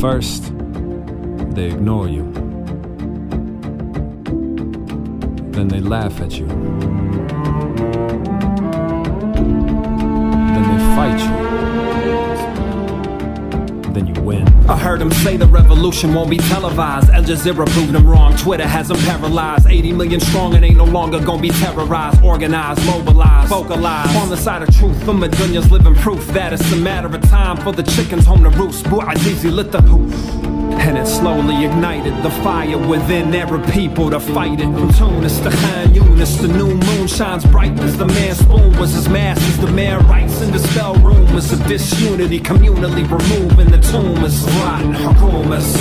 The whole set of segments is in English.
First, they ignore you. Then they laugh at you. Then they fight you. Then you win. I heard him say the revolution won't be televised. Al Jazeera proved him wrong. Twitter has him paralyzed. 80 million strong and ain't no longer gonna be terrorized. Organized, mobilized, vocalized. On the side of truth, the Medunya's living proof that it's a matter of time for the chickens home to roost. Bouazizi lit the hoof. And it slowly ignited the fire within Arab people to fight it. From Tunis to Khan Yunis, the new moon shines bright as the man's spoon was as mass as the man writes in the spell rumors of disunity, communally removing the tumors. Rotten hukumas,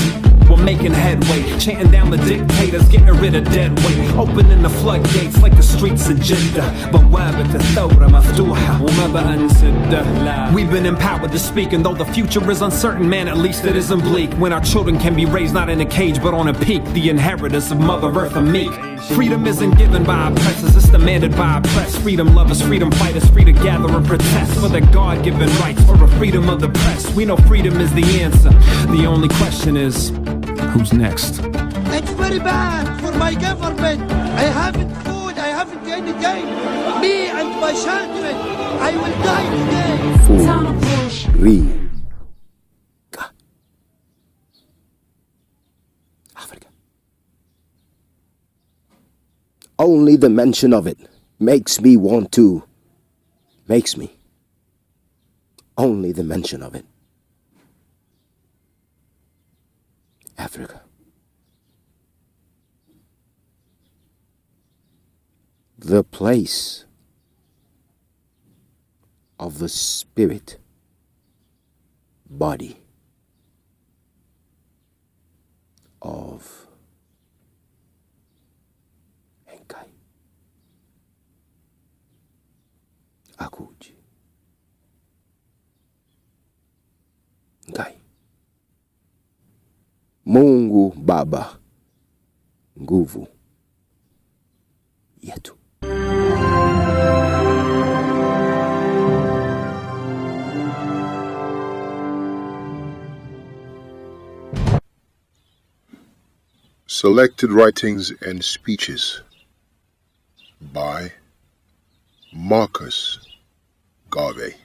we're making headway, chanting down the dictators, getting rid of dead weight, opening the floodgates like the streets of Jeddah. بوابة الثورة مفتوحة وما بنسد. We've been empowered to speak, and though the future is uncertain, man, at least it isn't bleak. When our children can be raised not in a cage but on a peak, the inheritors of Mother Earth are meek. Freedom isn't given by oppressors, it's demanded by oppressed. Freedom lovers, freedom fighters, free to gather and protest for their God-given rights, for the freedom of the press. We know freedom is the answer. The only question is, who's next? It's very bad for my government. I haven't food, I haven't anything. Me and my children, I will die today. 4 3 Africa. Only the mention of it makes me want to. Makes me. Only the mention of it. Africa. The place of the spirit body of Enkai. Akuji. Enkai. Mungu Baba, nguvu yetu. Selected Writings and Speeches by Marcus Garvey.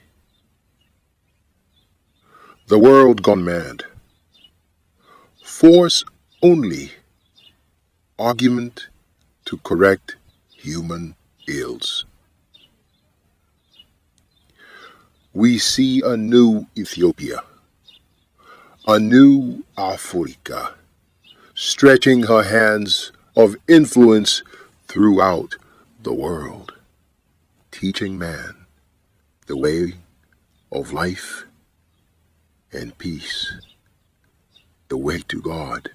The World Gone Mad. Force only, argument to correct human ills. We see a new Ethiopia, a new Africa, stretching her hands of influence throughout the world, teaching man the way of life and peace, the way to God.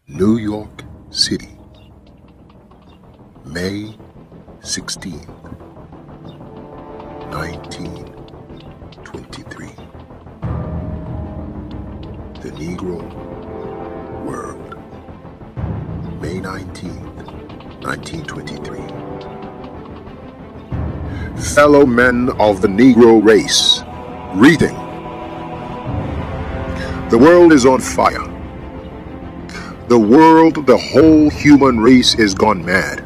New York City, May 16, 1923. The Negro World, May 19th, 1923. Fellow men of the Negro race, reading. The world is on fire. The world, the whole human race is gone mad.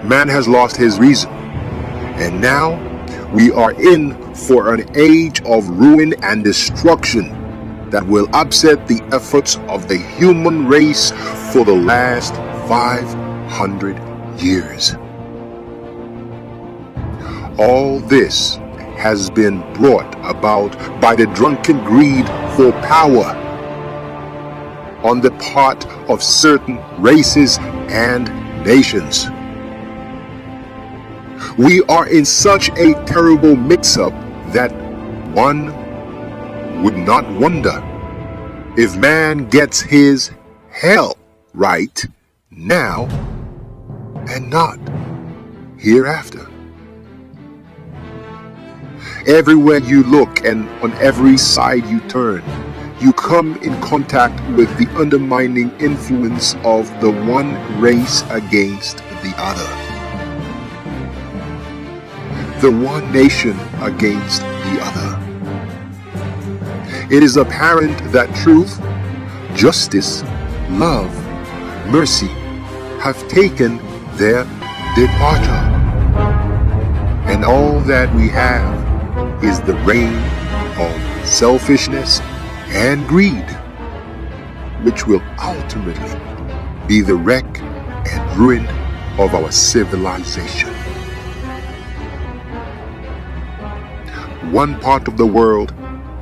Man has lost his reason, and now we are in for an age of ruin and destruction that will upset the efforts of the human race for the last 500 years. All this has been brought about by the drunken greed for power on the part of certain races and nations. We are in such a terrible mix-up that one would not wonder if man gets his hell right now and not hereafter. Everywhere you look and on every side you turn, you come in contact with the undermining influence of the one race against the other, the one nation against the other. It is apparent that truth, justice, love, mercy have taken their departure. And all that we have is the reign of selfishness and greed, which will ultimately be the wreck and ruin of our civilization. One part of the world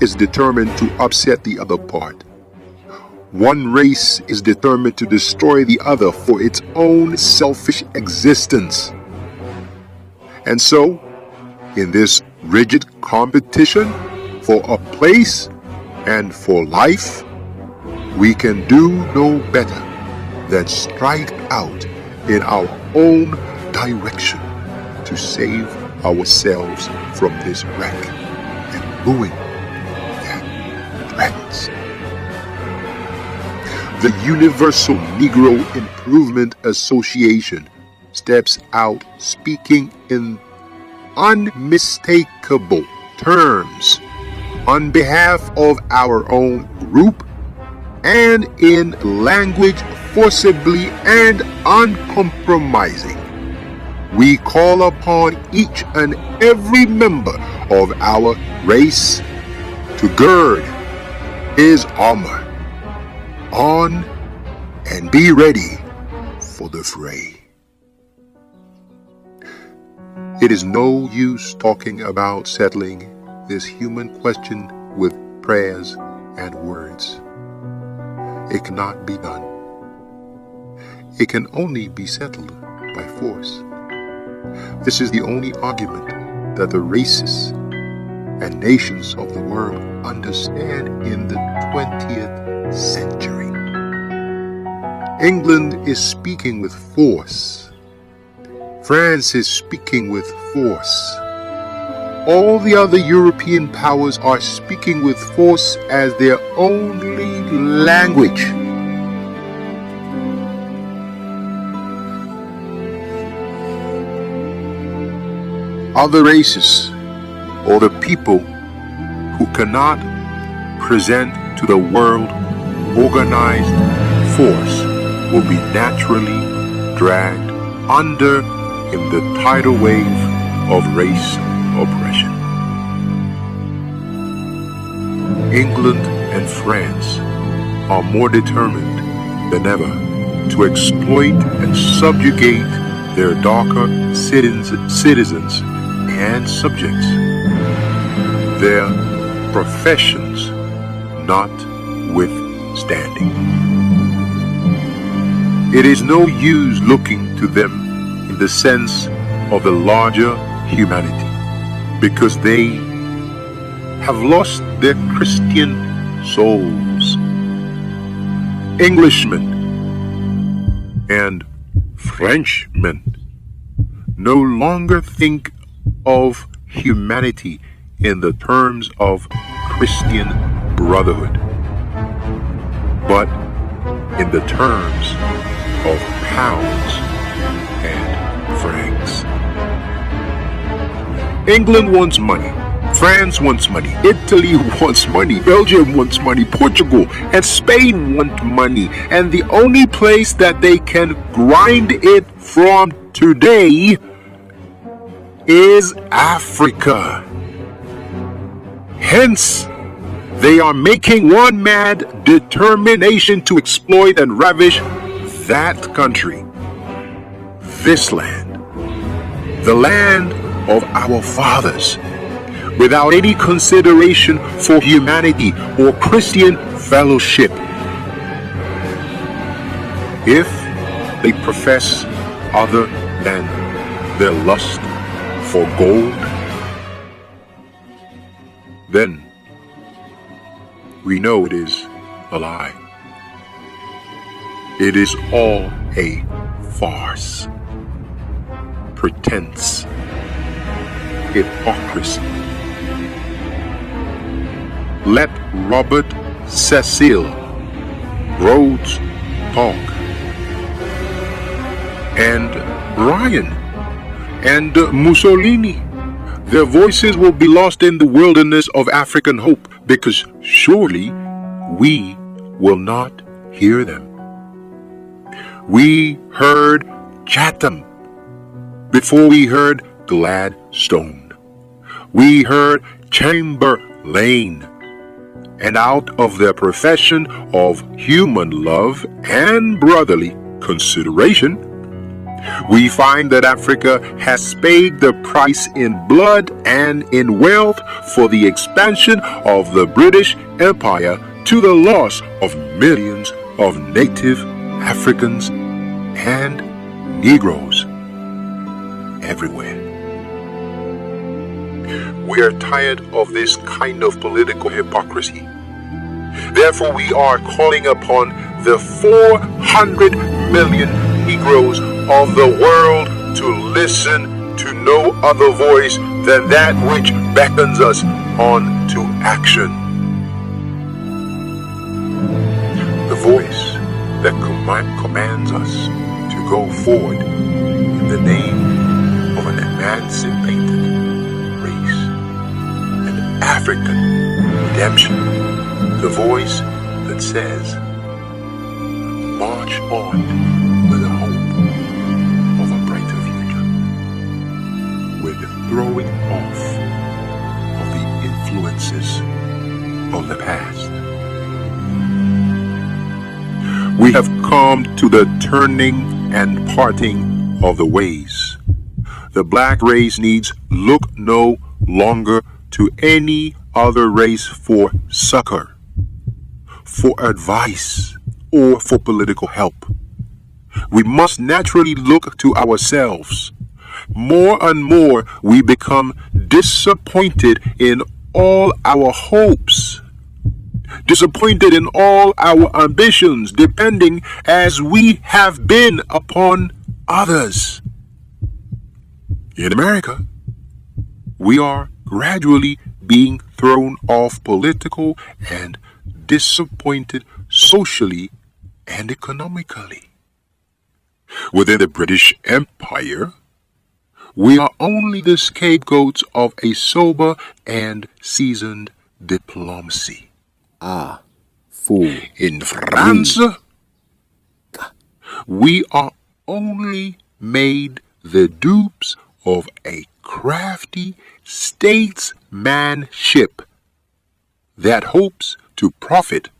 is determined to upset the other part. One race is determined to destroy the other for its own selfish existence. And so, in this rigid competition for a place and for life, we can do no better than strike out in our own direction to save ourselves from this wreck and ruin that threatens. The Universal Negro Improvement Association steps out speaking in unmistakable terms on behalf of our own group and in language forcibly and uncompromising. We call upon each and every member of our race to gird his armor on and be ready for the fray. It is no use talking about settling this human question with prayers and words. It cannot be done. It can only be settled by force. This is the only argument that the races and nations of the world understand in the 20th century. England is speaking with force. France is speaking with force. All the other European powers are speaking with force as their only language. Other races or the people who cannot present to the world organized force will be naturally dragged under in the tidal wave of race oppression. England and France are more determined than ever to exploit and subjugate their darker citizens and subjects, their professions notwithstanding. It is no use looking to them in the sense of the larger humanity, because they have lost their Christian souls. Englishmen and Frenchmen no longer think of humanity in the terms of Christian brotherhood, but in the terms of pounds and francs. England wants money, France wants money, Italy wants money, Belgium wants money, Portugal and Spain want money, and the only place that they can grind it from today is Africa. Hence, they are making one mad determination to exploit and ravish that country, this land, the land of our fathers, without any consideration for humanity or Christian fellowship. If they profess other than their lust for gold, then we know it is a lie. It is all a farce, pretense, hypocrisy. Let Robert Cecil Rhodes talk, and Ryan and Mussolini. Their voices will be lost in the wilderness of African hope, because surely we will not hear them. We heard Chatham before we heard Gladstone. We heard Chamberlain. And out of their profession of human love and brotherly consideration, we find that Africa has paid the price in blood and in wealth for the expansion of the British Empire, to the loss of millions of native Africans and Negroes everywhere. We are tired of this kind of political hypocrisy. Therefore, we are calling upon the 400 million Negroes of the world to listen to no other voice than that which beckons us on to action. The voice that commands us to go forward in the name of an emancipated race, an African redemption. The voice that says, march on with the hope of a brighter future, with the throwing off of the influences of the past. We have come to the turning and parting of the ways. The black race needs look no longer to any other race for succor, for advice, or for political help. We must naturally look to ourselves. More and more we become disappointed in all our hopes, disappointed in all our ambitions, depending as we have been upon others. In America, we are gradually being thrown off political and disappointed socially and economically. Within the British Empire, we are only the scapegoats of a sober and seasoned diplomacy. Fool. In France, we are only made the dupes of a crafty statesmanship that hopes to profit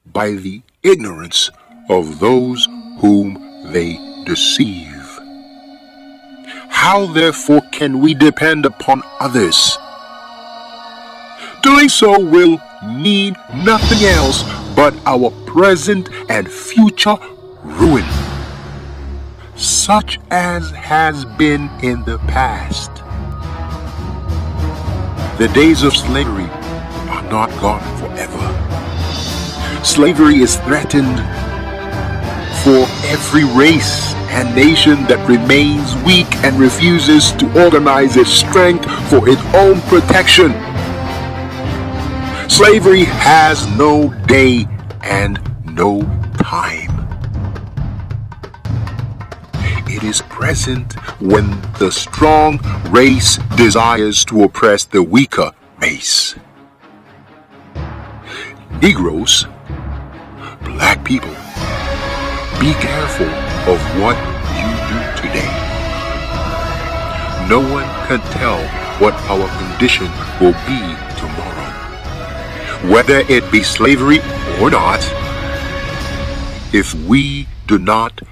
by the ignorance of those whom they deceive. How therefore can we depend upon others? Doing so will mean nothing else but our present and future ruin, such as has been in the past. The days of slavery are not gone forever. Slavery is threatened for every race and nation that remains weak and refuses to organize its strength for its own protection. Slavery has no day and no time. It is present when the strong race desires to oppress the weaker race. Negroes, black people, be careful of what you do today. No one can tell what our condition will be tomorrow. Whether it be slavery or not, if we do not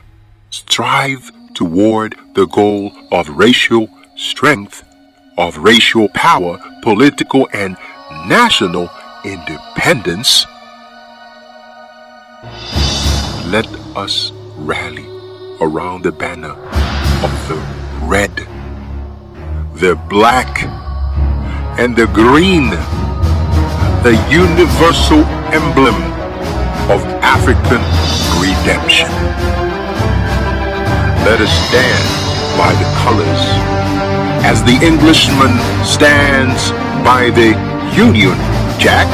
strive toward the goal of racial strength, of racial power, political and national independence, let us rally around the banner of the red, the black, and the green, the universal emblem of African redemption. Let us stand by the colors as the Englishman stands by the Union Jack,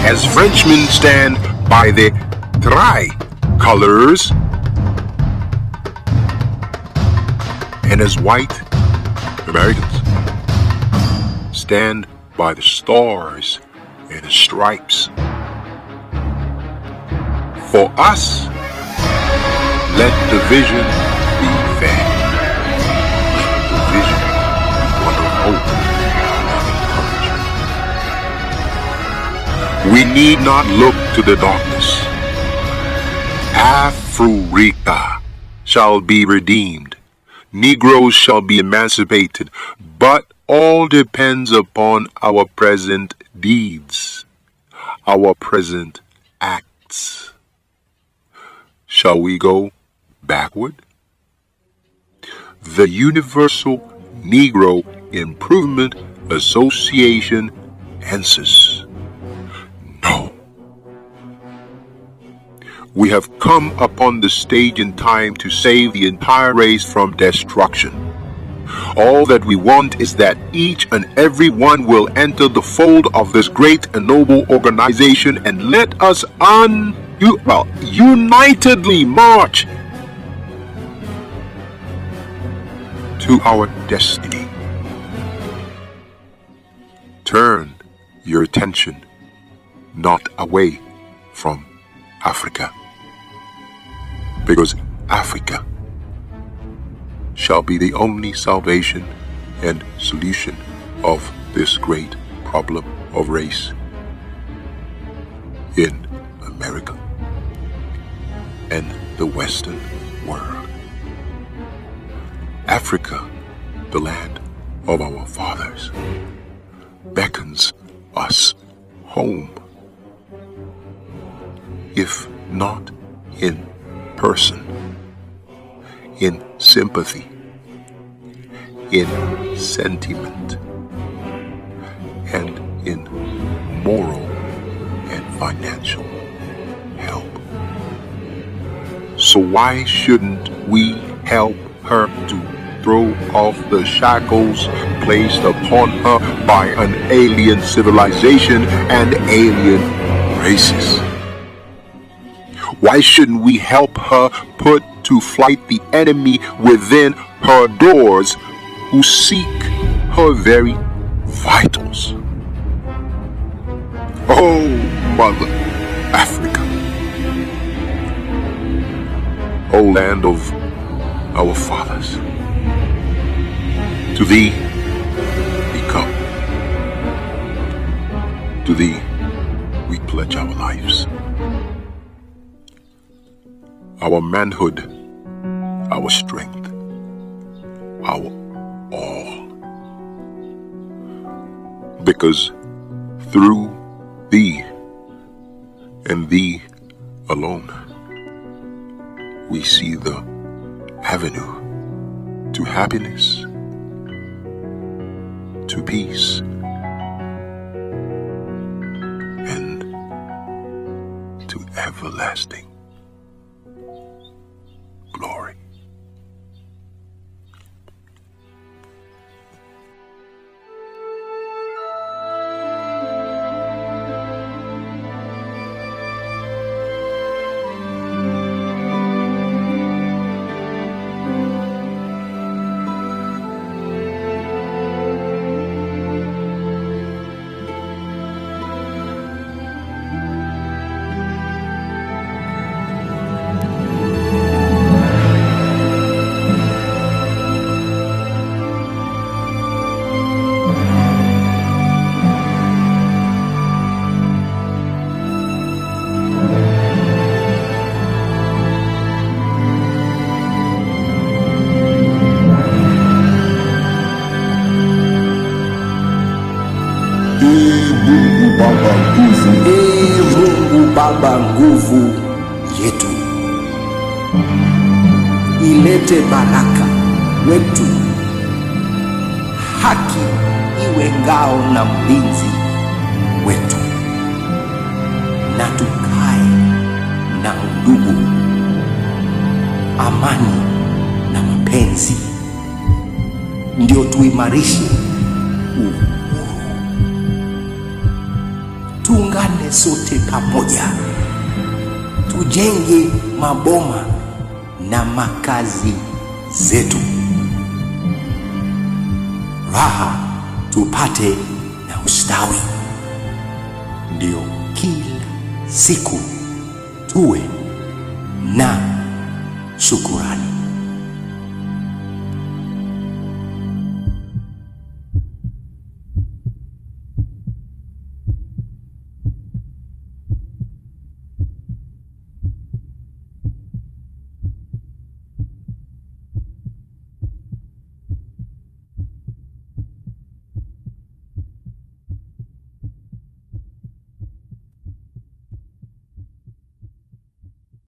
as Frenchmen stand by the tricolors, and as white Americans, stand by the stars and the stripes. For us, let the vision be fed. The vision be one of hope and encouragement. We need not look to the darkness. Africa shall be redeemed. Negroes shall be emancipated. But all depends upon our present deeds, our present acts. Shall we go backward? The Universal Negro Improvement Association answers, no. We have come upon the stage in time to save the entire race from destruction. All that we want is that each and every one will enter the fold of this great and noble organization and let us unitedly march to our destiny. Turn your attention not away from Africa, because Africa shall be the only salvation and solution of this great problem of race in America and the Western world. Africa, the land of our fathers, beckons us home, if not in person, in sympathy, in sentiment, and in moral and financial help. So why shouldn't we help her to throw off the shackles placed upon her by an alien civilization and alien races? Why shouldn't we help her put to flight the enemy within her doors who seek her very vitals? Oh, Mother Africa, oh land of our fathers, to thee we come. To thee we pledge our lives, our manhood, our strength, our all. Because through thee and thee alone, we see the avenue to happiness, to peace, and to everlasting glory. Mungu Baba, nguvu yetu, ilete baraka wetu, haki iwe ngao na mlinzi wetu, na tukae na undugu, amani na mapenzi, ndio tuimarishe uhuru. Tuungane sote pamoja, tujenge maboma na makazi zetu, furaha, tupate na ustawi. Ndio kila siku tuwe na shukurani.